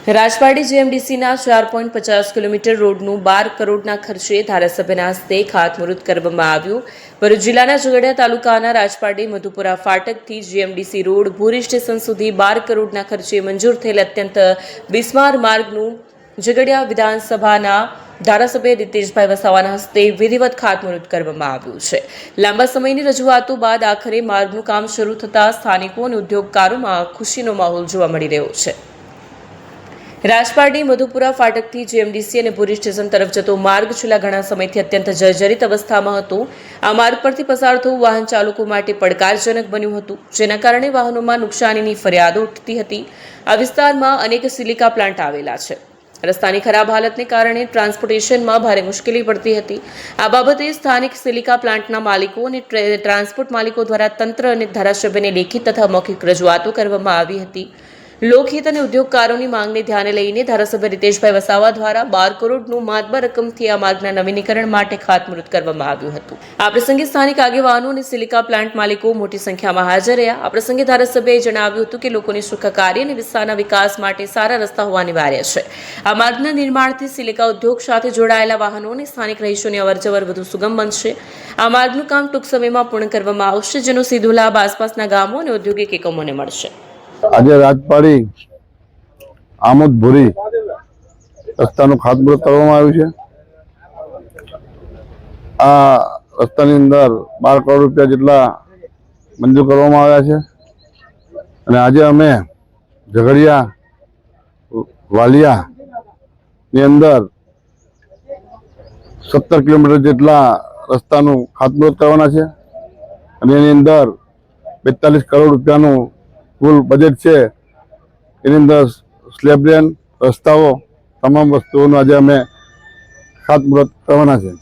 Rajpardi જીએમડીસીના 4.50 kilometre રોડનું 12 કરોડના ખર્ચે ધારાસભ્યના હસ્તે ખાતમુહૂર્ત કરવામાં આવ્યું। ભરૂચ જિલ્લાના ઝઘડિયા તાલુકાના રાજપારડી મધુપુરા ફાટકથી જીએમડીસી રોડ ભૂરી સ્ટેશન સુધી 12 કરોડના ખર્ચે મંજૂર થયેલ અત્યંત બિસ્માર માર્ગનું ઝઘડિયા વિધાનસભાના ધારાસભ્ય રીતેશભાઈ વસાવાના હસ્તે વિધિવત ખાતમુહૂર્ત કરવામાં આવ્યું છે। લાંબા સમયની રજૂઆતો બાદ આખરે માર્ગનું કામ શરૂ થતાં સ્થાનિકો અને ઉદ્યોગકારોમાં ખુશીનો માહોલ જોવા મળી રહ્યો છે। રાજપારડી મધુપુરા ફાટકથી જીએમડીસી અને ભૂરી સ્ટેશન તરફ જતો માર્ગ છેલ્લા ઘણા સમયથી અત્યંત જર્જરિત અવસ્થામાં હતો। આ માર્ગ પરથી પસાર થવું વાહન ચાલકો માટે પડકારજનક બન્યું હતું, જેના કારણે વાહનોમાં નુકસાનીની ફરિયાદો ઉઠતી હતી। આ વિસ્તારમાં અનેક સિલિકા પ્લાન્ટ આવેલા છે। રસ્તાની ખરાબ હાલતને કારણે ટ્રાન્સપોર્ટેશનમાં ભારે મુશ્કેલી પડતી હતી। આ બાબતે સ્થાનિક સિલિકા પ્લાન્ટના માલિકો અને ટ્રાન્સપોર્ટ માલિકો દ્વારા તંત્ર અને ધારાસભ્યને લેખિત તથા મૌખિક રજૂઆતો કરવામાં આવી હતી। લોકહિત અને ઉદ્યોગકારોની માંગને ધ્યાને લઈને ધારાસભ્ય રીતેશભાઈ વસાવા દ્વારા 12 કરોડનું માતબર રકમથી આ માર્ગના નવીનીકરણ માટે ખાતમુહૂર્ત કરવામાં આવ્યું હતું। આ પ્રસંગે સ્થાનિક આગેવાનો અને સિલિકા પ્લાન્ટ માલિકો મોટી સંખ્યામાં હાજર રહ્યા। આ પ્રસંગે ધારાસભ્યએ જણાવ્યું હતું કે લોકોની સુખાકારી અને વિસ્તારના વિકાસ માટે સારા રસ્તા હોવા અનિવાર્ય છે। આ માર્ગના નિર્માણથી સિલિકા ઉદ્યોગ સાથે જોડાયેલા વાહનો અને સ્થાનિક રહીશોની અવરજવર વધુ સુગમ બનશે। આ માર્ગનું કામ ટૂંક સમયમાં પૂર્ણ કરવામાં આવશે, જેનો સીધો લાભ આસપાસના ગામો અને ઔદ્યોગિક એકમોને મળશે। आज રાજપારડી આમોદ ભૂરી રસ્તાનું ખાતમુહૂર્ત કરવામાં આવ્યું છે। આ રસ્તાની અંદર 12 કરોડ રૂપિયા જેટલા મંજૂર કરવામાં આવ્યા છે અને આજે અમે ઝઘડિયા વાલિયાની અંદર 17 કિલોમીટર જેટલા રસ્તાનું ખાતમુહૂર્ત કરવાના છે અને એની અંદર 42 કરોડ રૂપિયાનું કુલ બજેટ છે। એની અંદર સ્લેબ લેન, રસ્તાઓ, તમામ વસ્તુઓનું આજે અમે ખાતમુહૂર્ત કરવાના છે।